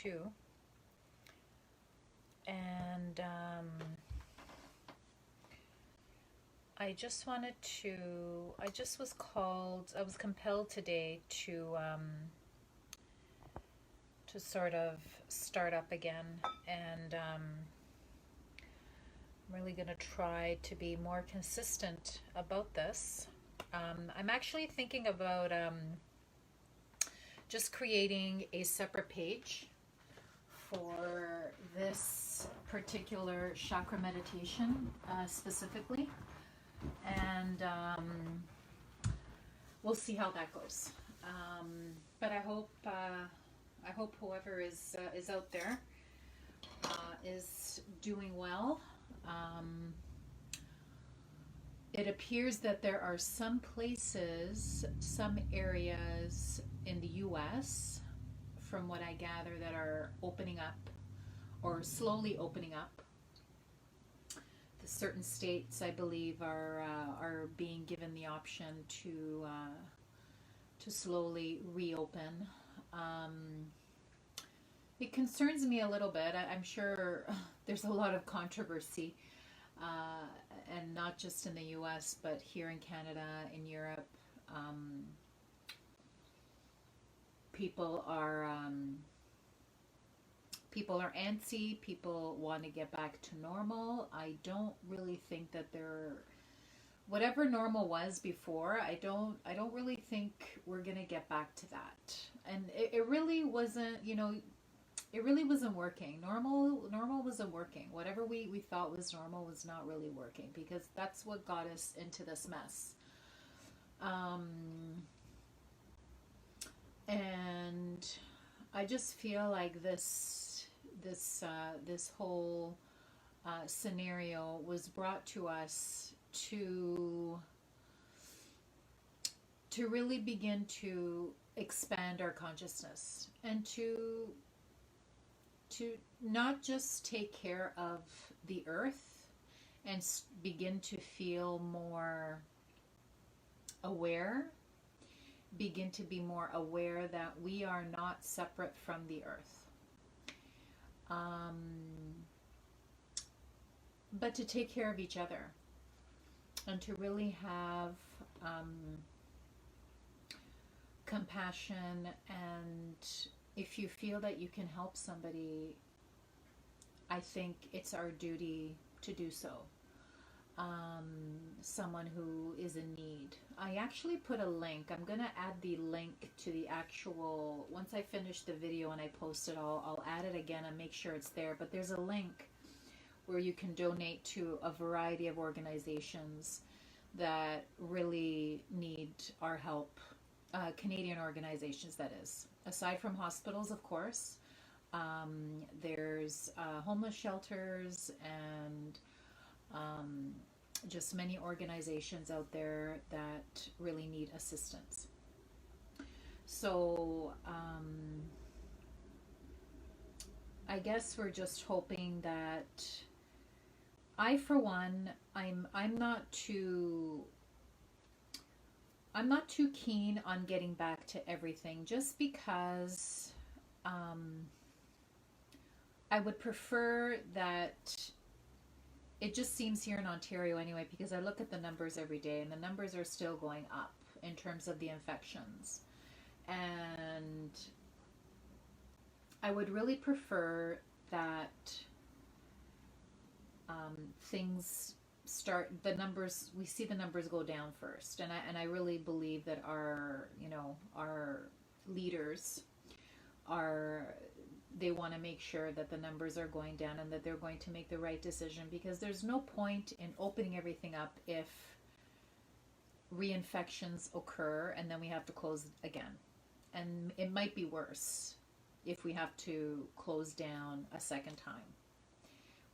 too. And I just I was compelled today to sort of start up again. And I'm really going to try to be more consistent about this. I'm actually thinking about just creating a separate page for this particular chakra meditation specifically. And we'll see how that goes. But I hope whoever is out there is doing well. It appears that there are some places, some areas in the US, from what I gather, that are opening up or slowly opening up. The certain states, I believe, are being given the option to slowly reopen. It concerns me a little bit. I'm sure there's a lot of controversy, and not just in the US, but here in Canada, in Europe. People are antsy. People want to get back to normal. I don't really think that whatever normal was before, I don't really think we're gonna get back to that. And it really wasn't, it really wasn't working. Normal wasn't working. Whatever we thought was normal was not really working, because that's what got us into this mess. And I just feel like this whole scenario was brought to us to really begin to expand our consciousness, and to not just take care of the earth and begin to feel more aware, begin to be more aware that we are not separate from the earth. But to take care of each other, and to really have compassion. And if you feel that you can help somebody, I think it's our duty to do so. Someone who is in need. I actually put a link. I'm going to add the link to the actual, once I finish the video and I post it, I'll add it again and make sure it's there. But there's a link where you can donate to a variety of organizations that really need our help. Canadian organizations, that is. Aside from hospitals, of course, there's homeless shelters and just many organizations out there that really need assistance. So I guess we're just hoping that, I, for one, I'm not too keen on getting back to everything, just because I would prefer that. It just seems here in Ontario anyway, because I look at the numbers every day, and the numbers are still going up in terms of the infections. And I would really prefer that things start, we see the numbers go down first. And I really believe that our leaders they want to make sure that the numbers are going down, and that they're going to make the right decision, because there's no point in opening everything up if reinfections occur and then we have to close again. And it might be worse if we have to close down a second time.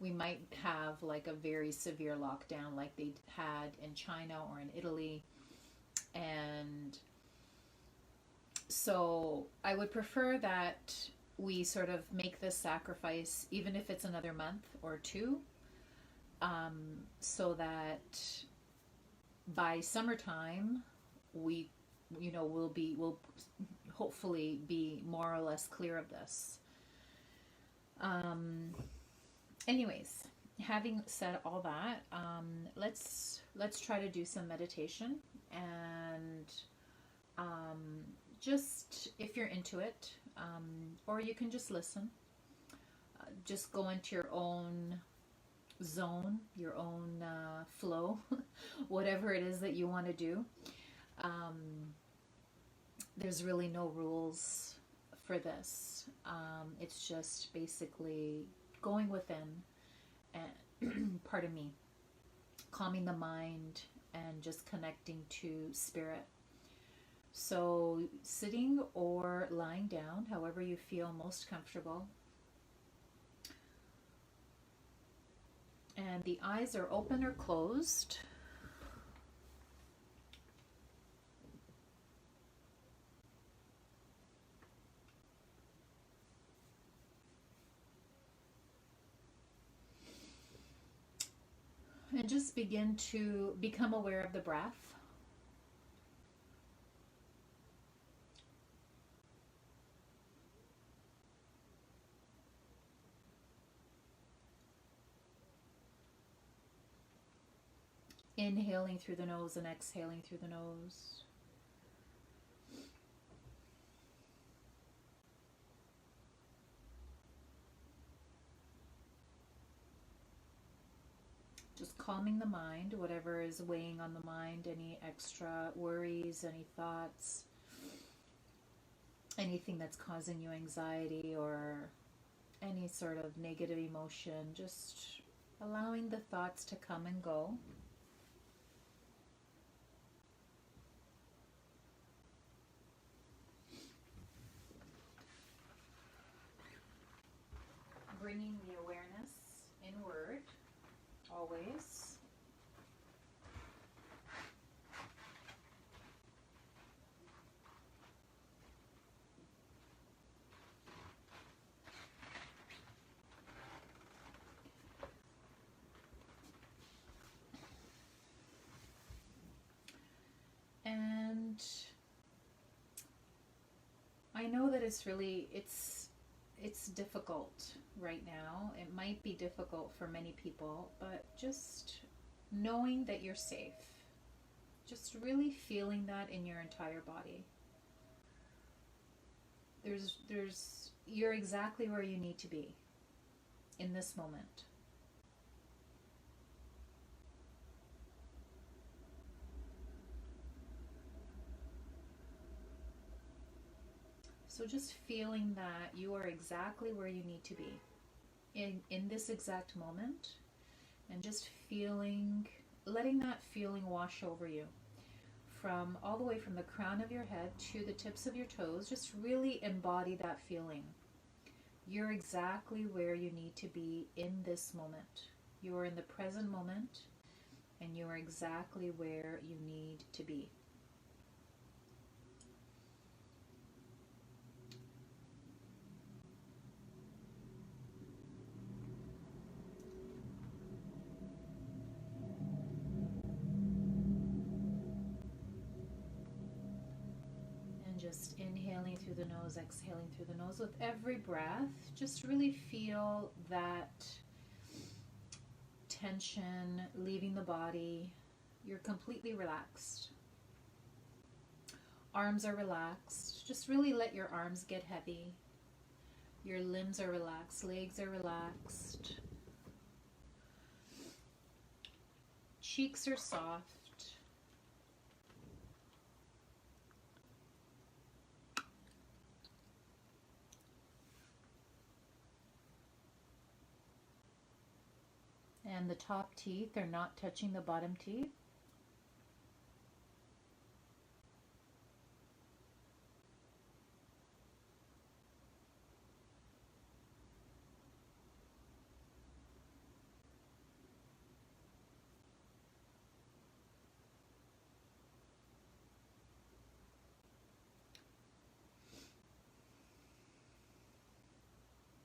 We might have like a very severe lockdown like they had in China or in Italy. And so I would prefer that we sort of make this sacrifice, even if it's another month or two, so that by summertime we'll hopefully be more or less clear of this. Um, anyways, having said all that, let's try to do some meditation, and um, just if you're into it, or you can just listen. Just go into your own zone, your own flow, whatever it is that you want to do. Um, there's really no rules for this. It's just basically going within and, pardon me, calming the mind and just connecting to spirit. So sitting or lying down, however you feel most comfortable. And the eyes are open or closed. And just begin to become aware of the breath. Inhaling through the nose and exhaling through the nose. Just calming the mind, whatever is weighing on the mind, any extra worries, any thoughts, anything that's causing you anxiety or any sort of negative emotion, just allowing the thoughts to come and go. Bringing the awareness inward, always. And I know that it's difficult right now. It might be difficult for many people, but just knowing that you're safe, just really feeling that in your entire body. You're exactly where you need to be in this moment. So just feeling that you are exactly where you need to be in this exact moment, and just letting that feeling wash over you from all the way from the crown of your head to the tips of your toes. Just really embody that feeling. You're exactly where you need to be in this moment. You are in the present moment, and you are exactly where you need to be. Just inhaling through the nose, exhaling through the nose. With every breath, just really feel that tension leaving the body. You're completely relaxed. Arms are relaxed. Just really let your arms get heavy. Your limbs are relaxed. Legs are relaxed. Cheeks are soft. And the top teeth are not touching the bottom teeth.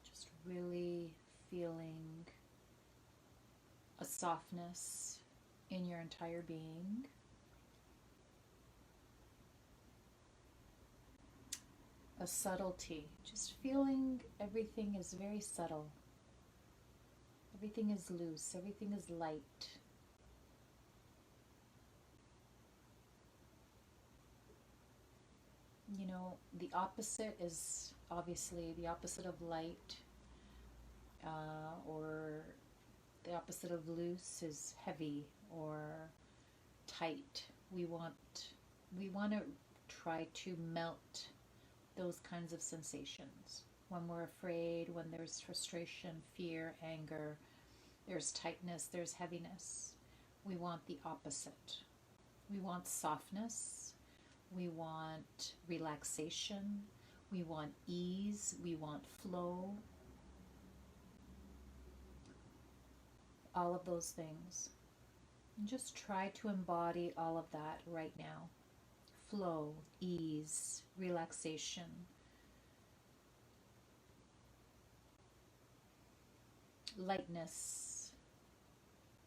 Just really feeling a softness in your entire being. A a subtlety, just feeling everything is very subtle. Everything is loose, everything is light. You know, the opposite is obviously the opposite of light, or the opposite of loose is heavy or tight. We want to try to melt those kinds of sensations. When we're afraid, when there's frustration, fear, anger, there's tightness, there's heaviness. We want the opposite. We want softness. We want relaxation. We want ease. We want flow. All of those things. And just try to embody all of that right now. Flow, ease, relaxation. Lightness.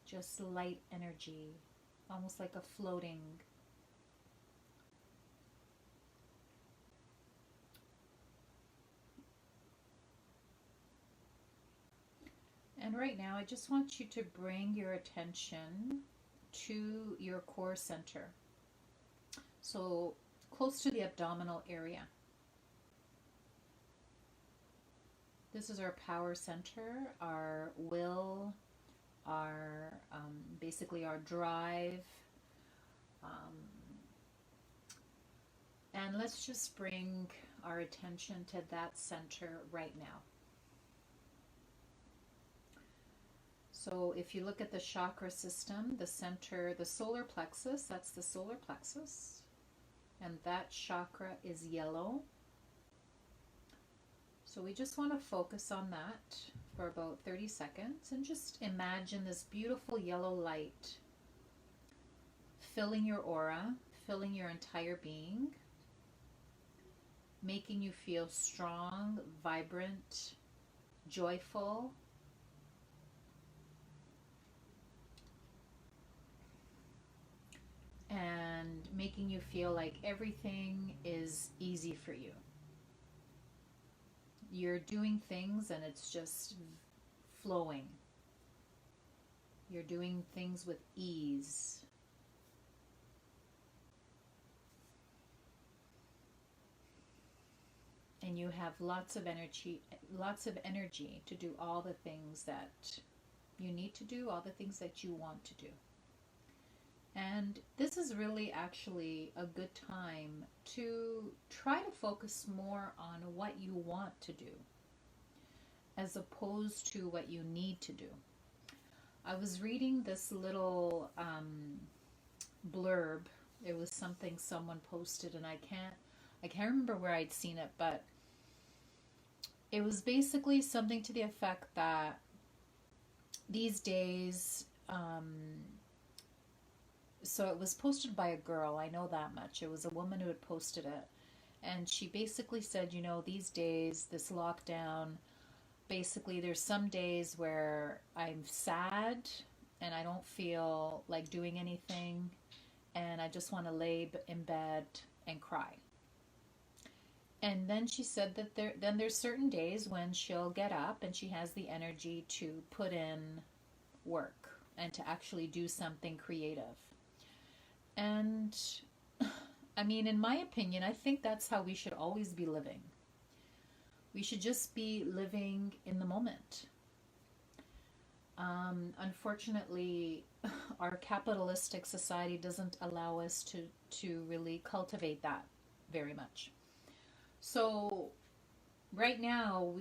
Just light energy. Almost like a floating. And right now, I just want you to bring your attention to your core center. So close to the abdominal area. This is our power center, our will, our basically our drive. And let's just bring our attention to that center right now. So if you look at the chakra system, the center, the solar plexus, that's the solar plexus. And that chakra is yellow. So we just want to focus on that for about 30 seconds and just imagine this beautiful yellow light filling your aura, filling your entire being, making you feel strong, vibrant, joyful, and making you feel like everything is easy for you. You're doing things and it's just flowing. You're doing things with ease. And you have lots of energy to do all the things that you need to do, all the things that you want to do. And this is really actually a good time to try to focus more on what you want to do as opposed to what you need to do. I was reading this little blurb. It was something someone posted, and I can't remember where I'd seen it, but it was basically something to the effect that these days, so it was posted by a girl, I know that much. It was a woman who had posted it. And she basically said, you know, these days, this lockdown, basically there's some days where I'm sad and I don't feel like doing anything. And I just want to lay in bed and cry. And then she said that there's certain days when she'll get up and she has the energy to put in work and to actually do something creative. And I mean, in my opinion, I think that's how we should always be living. We should just be living in the moment. Unfortunately, our capitalistic society doesn't allow us to really cultivate that very much. So right now,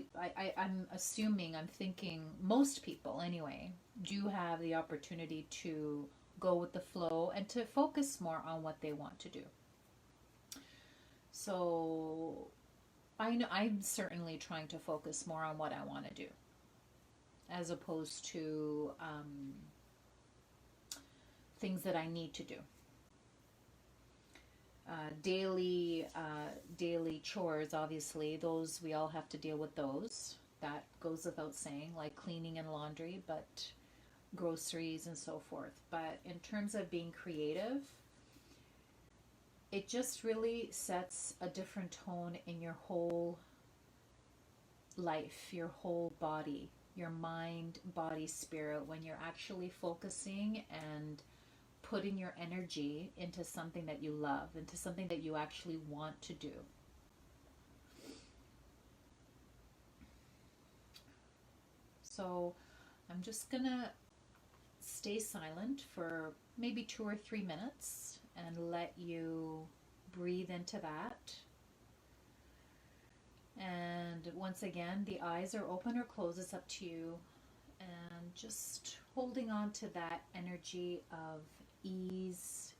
I'm thinking most people anyway do have the opportunity to go with the flow and to focus more on what they want to do. So I know I'm certainly trying to focus more on what I want to do as opposed to things that I need to do. Daily chores, obviously, those we all have to deal with those. That goes without saying, like cleaning and laundry, but groceries and so forth. But in terms of being creative, it just really sets a different tone in your whole life, your whole body, your mind, body, spirit, when you're actually focusing and putting your energy into something that you love, into something that you actually want to do. So I'm just gonna stay silent for maybe 2 or 3 minutes and let you breathe into that. And once again, the eyes are open or closed, it's up to you. And just holding on to that energy of ease,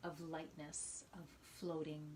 of lightness, of floating.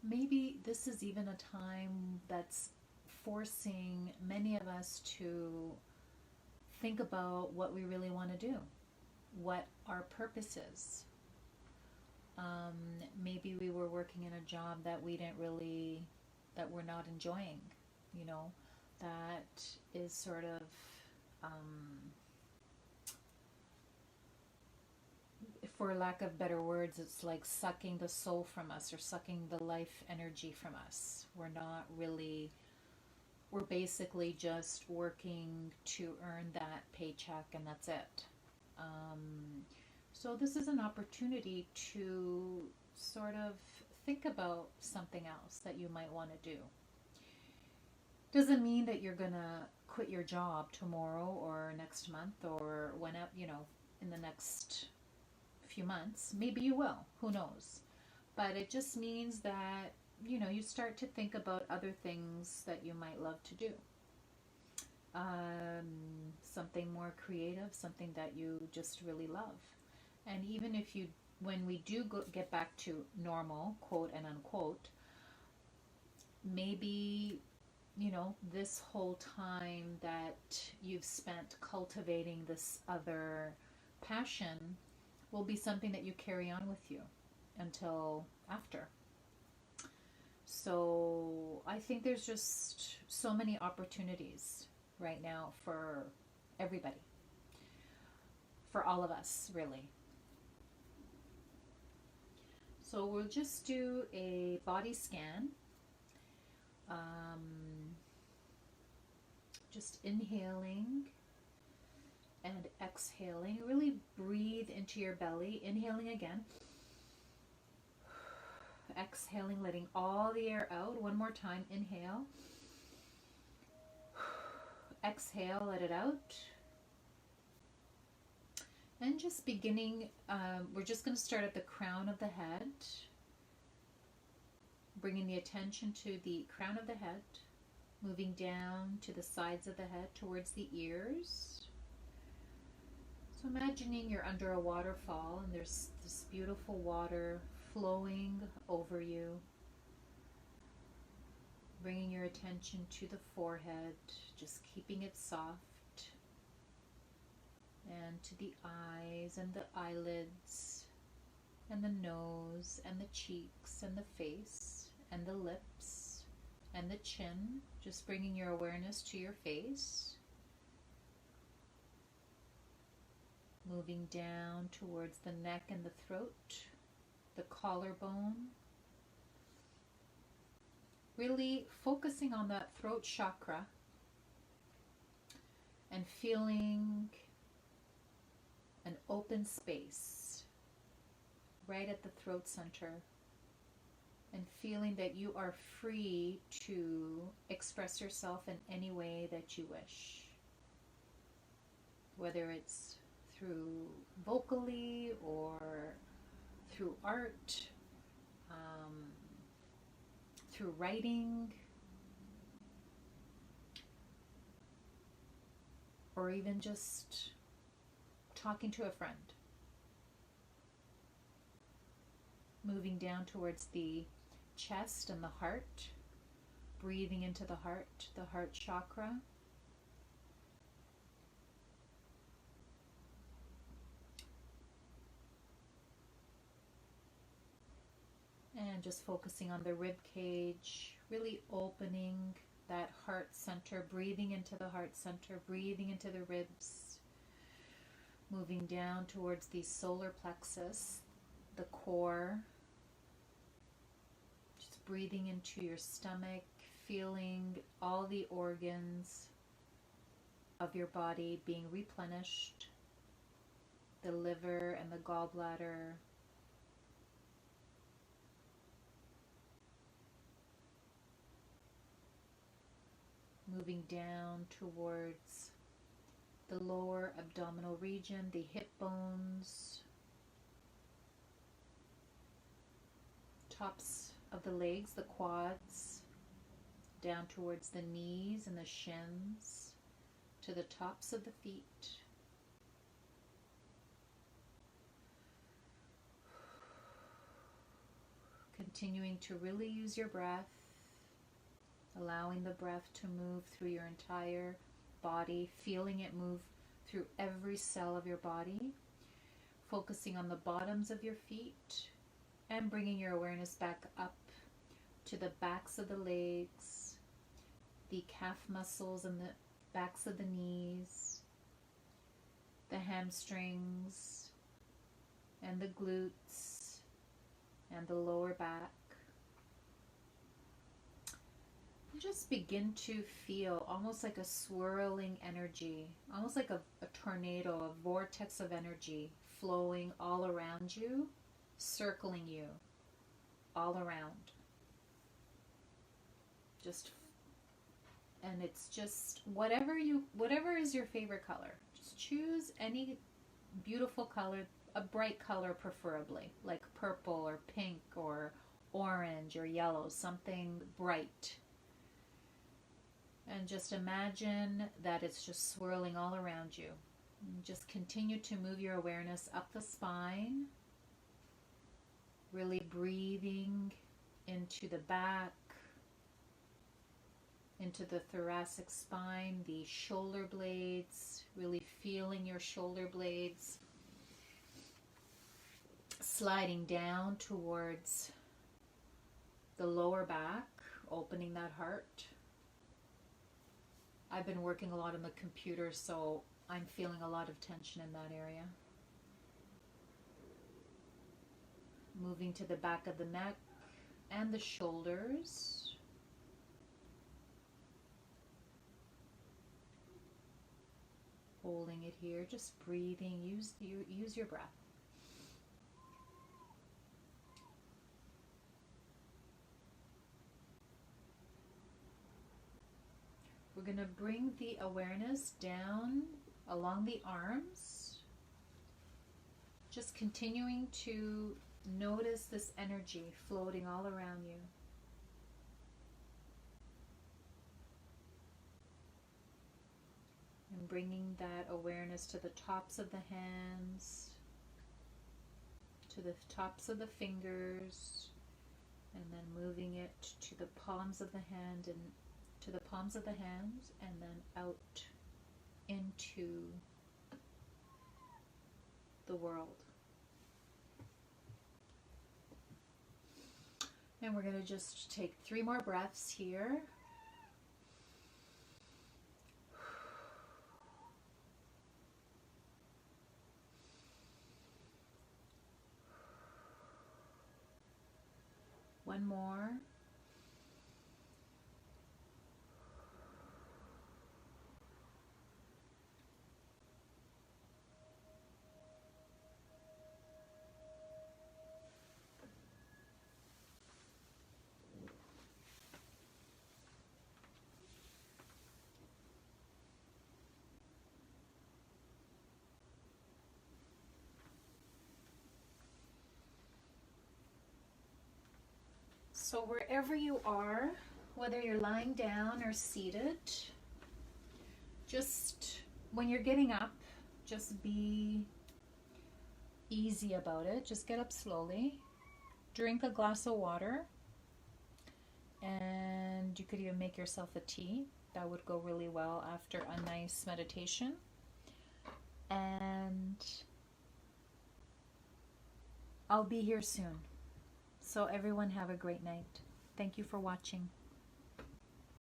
Maybe this is even a time that's forcing many of us to think about what we really want to do, what our purpose is. Maybe we were working in a job that we didn't really, that we're not enjoying, you know, that is sort of, for lack of better words, it's like sucking the soul from us or sucking the life energy from us. We're not really, we're basically just working to earn that paycheck and that's it. So this is an opportunity to sort of think about something else that you might want to do. Doesn't mean that you're gonna quit your job tomorrow or next month or whenever, you know, in the next few months. Maybe you will, who knows. But it just means that, you know, you start to think about other things that you might love to do. Something more creative, something that you just really love. And even if you, when we do get back to normal, quote and unquote, maybe, you know, this whole time that you've spent cultivating this other passion will be something that you carry on with you until after. So I think there's just so many opportunities right now for everybody, for all of us, really. So we'll just do a body scan. Just inhaling and exhaling. Really breathe into your belly. Inhaling again. Exhaling, letting all the air out. One more time. Inhale. Exhale, let it out. And just beginning, we're just going to start at the crown of the head. Bringing the attention to the crown of the head. moving down to the sides of the head towards the ears. So imagining you're under a waterfall and there's this beautiful water flowing over you. Bringing your attention to the forehead, just keeping it soft. And to the eyes and the eyelids and the nose and the cheeks and the face and the lips and the chin. Just bringing your awareness to your face. Moving down towards the neck and the throat, the collarbone. Really focusing on that throat chakra and feeling an open space right at the throat center, and feeling that you are free to express yourself in any way that you wish, whether it's through vocally or through art, through writing, or even just talking to a friend. Moving down towards the chest and the heart, breathing into the heart chakra. And just focusing on the rib cage, really opening that heart center, breathing into the heart center, breathing into the ribs, moving down towards the solar plexus, the core, just breathing into your stomach, feeling all the organs of your body being replenished, the liver and the gallbladder, moving down towards the lower abdominal region, the hip bones, tops of the legs, the quads, down towards the knees and the shins, to the tops of the feet. Continuing to really use your breath, allowing the breath to move through your entire body, feeling it move through every cell of your body, focusing on the bottoms of your feet, and bringing your awareness back up to the backs of the legs, the calf muscles and the backs of the knees, the hamstrings, and the glutes, and the lower back. Just begin to feel almost like a swirling energy, almost like a tornado, a vortex of energy flowing all around you, circling you all around. And it's just whatever is your favorite color. Just choose any beautiful color, a bright color preferably, like purple or pink or orange or yellow, something bright. And just imagine that it's just swirling all around you. And just continue to move your awareness up the spine, really breathing into the back, into the thoracic spine, the shoulder blades, really feeling your shoulder blades, sliding down towards the lower back, opening that heart. I've been working a lot on the computer, so I'm feeling a lot of tension in that area. Moving to the back of the neck and the shoulders. Holding it here, just breathing, use your breath. We're going to bring the awareness down along the arms, just continuing to notice this energy floating all around you. bringing that awareness to the tops of the hands, to the tops of the fingers, and then moving it to the palms of the hand and to the palms of the hands, and then out into the world. And we're going to just take 3 more breaths here. One more. So wherever you are, whether you're lying down or seated, just when you're getting up, just be easy about it. Just get up slowly. Drink a glass of water. And you could even make yourself a tea. That would go really well after a nice meditation. And I'll be here soon. So everyone have a great night. Thank you for watching.